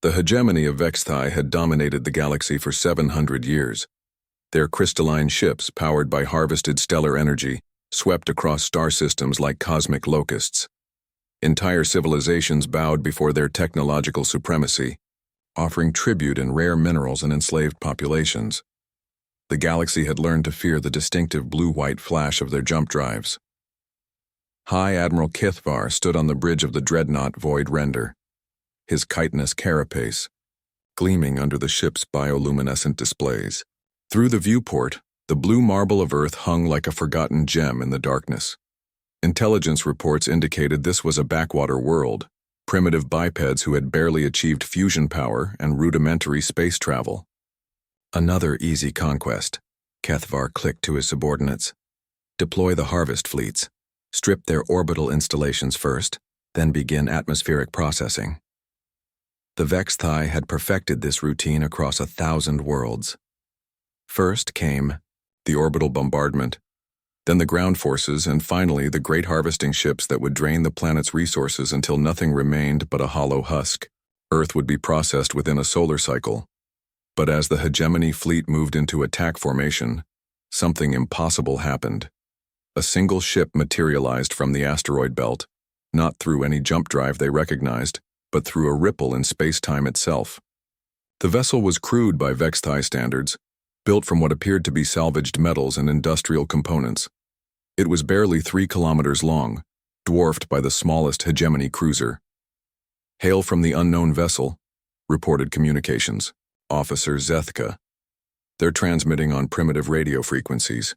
The hegemony of Vexthai had dominated the galaxy for 700 years. Their crystalline ships, powered by harvested stellar energy, swept across star systems like cosmic locusts. Entire civilizations bowed before their technological supremacy, offering tribute in rare minerals and enslaved populations. The galaxy had learned to fear the distinctive blue-white flash of their jump drives. High Admiral Kithvar stood on the bridge of the dreadnought Void Render, his chitinous carapace gleaming under the ship's bioluminescent displays. Through the viewport, the blue marble of Earth hung like a forgotten gem in the darkness. Intelligence reports indicated this was a backwater world, primitive bipeds who had barely achieved fusion power and rudimentary space travel. Another easy conquest, Kethvar clicked to his subordinates. Deploy the harvest fleets. Strip their orbital installations first, then begin atmospheric processing. The Vexthai had perfected this routine across 1,000 worlds. First came the orbital bombardment, then the ground forces, and finally the great harvesting ships that would drain the planet's resources until nothing remained but a hollow husk. Earth would be processed within a solar cycle. But as the hegemony fleet moved into attack formation, something impossible happened. A single ship materialized from the asteroid belt, not through any jump drive they recognized, but through a ripple in space-time itself. The vessel was crude by Vexthai standards, built from what appeared to be salvaged metals and industrial components. It was barely 3 kilometers long, dwarfed by the smallest hegemony cruiser. "Hail from the unknown vessel," reported communications officer Zethka. "They're transmitting on primitive radio frequencies."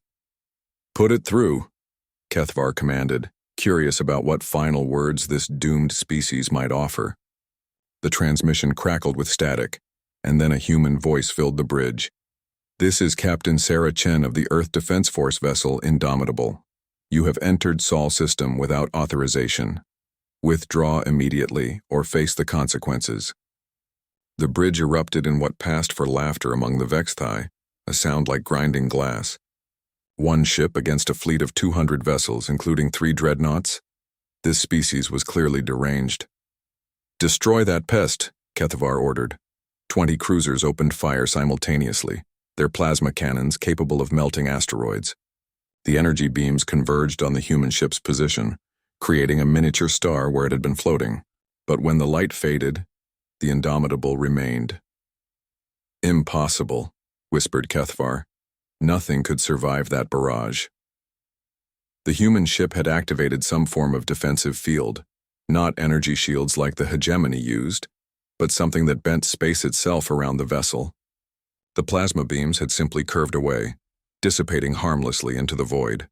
"Put it through," Kethvar commanded, curious about what final words this doomed species might offer. The transmission crackled with static, and then a human voice filled the bridge. "This is Captain Sarah Chen of the Earth Defense Force vessel Indomitable. You have entered Sol system without authorization. Withdraw immediately or face the consequences." The bridge erupted in what passed for laughter among the Vexthai, a sound like grinding glass. One ship against a fleet of 200 vessels, including 3 dreadnoughts? This species was clearly deranged. "Destroy that pest," Kethvar ordered. 20 cruisers opened fire simultaneously, their plasma cannons capable of melting asteroids. The energy beams converged on the human ship's position, creating a miniature star where it had been floating. But when the light faded, the Indomitable remained. "Impossible," whispered Kethvar. "Nothing could survive that barrage." The human ship had activated some form of defensive field, not energy shields like the hegemony used, but something that bent space itself around the vessel. The plasma beams had simply curved away, dissipating harmlessly into the void.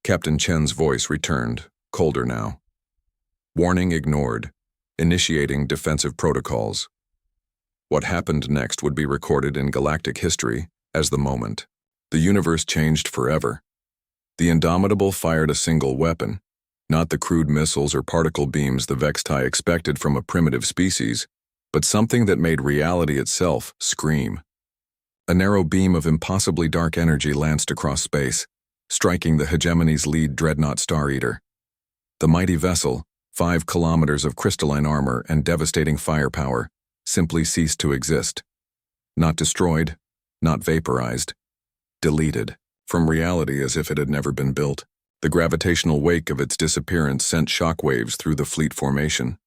Captain Chen's voice returned, colder now. Warning ignored, initiating defensive protocols. What happened next would be recorded in galactic history as the moment. The universe changed forever. The Indomitable fired a single weapon, not the crude missiles or particle beams the Vexthai expected from a primitive species, but something that made reality itself scream. A narrow beam of impossibly dark energy lanced across space, striking the hegemony's lead dreadnought Star Eater. The mighty vessel, 5 kilometers of crystalline armor and devastating firepower, simply ceased to exist. Not destroyed, not vaporized, deleted from reality as if it had never been built. The gravitational wake of its disappearance sent shockwaves through the fleet formation.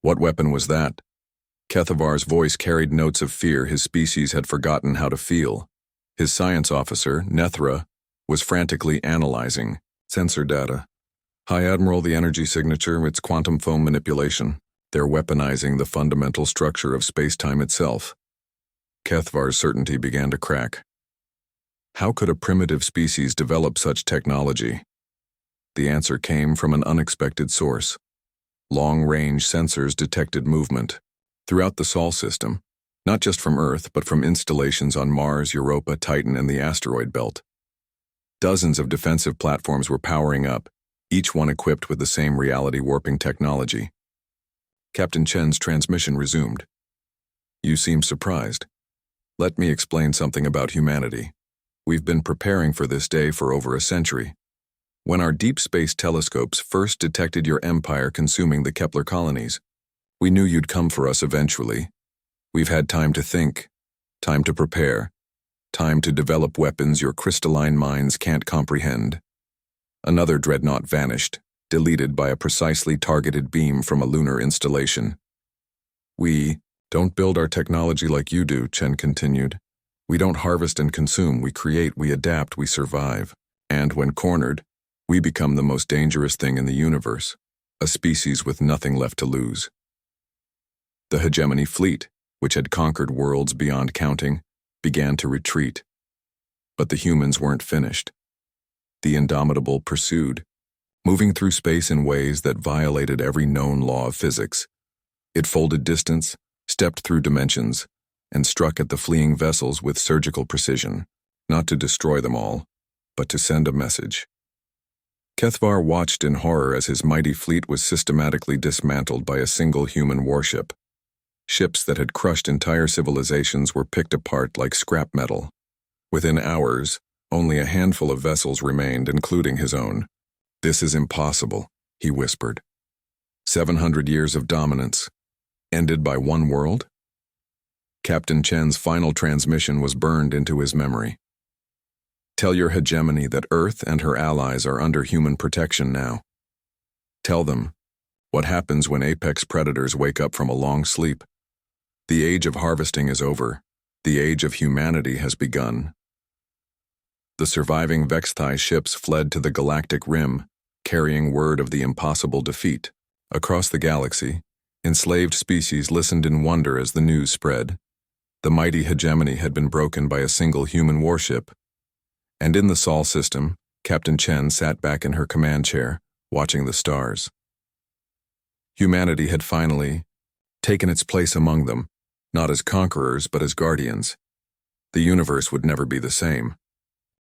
What weapon was that? Kethavar's voice carried notes of fear his species had forgotten how to feel. His science officer, Nethra, was frantically analyzing sensor data. "High Admiral, the energy signature, it's quantum foam manipulation. They're weaponizing the fundamental structure of space-time itself." Kethvar's certainty began to crack. How could a primitive species develop such technology? The answer came from an unexpected source. Long-range sensors detected movement throughout the Sol system, not just from Earth, but from installations on Mars, Europa, Titan, and the asteroid belt. Dozens of defensive platforms were powering up, each one equipped with the same reality-warping technology. Captain Chen's transmission resumed. "You seem surprised. Let me explain something about humanity. We've been preparing for this day for over a century. When our deep space telescopes first detected your empire consuming the Kepler colonies, We knew you'd come for us eventually. We've had time to think, time to prepare, time to develop weapons your crystalline minds can't comprehend. Another dreadnought vanished, deleted by a precisely targeted beam from a lunar installation. We don't build our technology like you do, Chen continued. We don't harvest and consume, we create, we adapt, we survive. And when cornered, we become the most dangerous thing in the universe, a species with nothing left to lose. The hegemony fleet, which had conquered worlds beyond counting, began to retreat. But the humans weren't finished. The Indomitable pursued, moving through space in ways that violated every known law of physics. It folded distance, stepped through dimensions, and struck at the fleeing vessels with surgical precision, not to destroy them all, but to send a message. Kethvar watched in horror as his mighty fleet was systematically dismantled by a single human warship. Ships that had crushed entire civilizations were picked apart like scrap metal. Within hours, only a handful of vessels remained, including his own. "This is impossible," he whispered. 700 years of dominance, ended by one world? Captain Chen's final transmission was burned into his memory. "Tell your hegemony that Earth and her allies are under human protection now. Tell them what happens when apex predators wake up from a long sleep. The age of harvesting is over. The age of humanity has begun." The surviving Vexthai ships fled to the galactic rim, carrying word of the impossible defeat. Across the galaxy, enslaved species listened in wonder as the news spread. The mighty hegemony had been broken by a single human warship. And in the Sol system, Captain Chen sat back in her command chair, watching the stars. Humanity had finally taken its place among them, not as conquerors but as guardians. The universe would never be the same.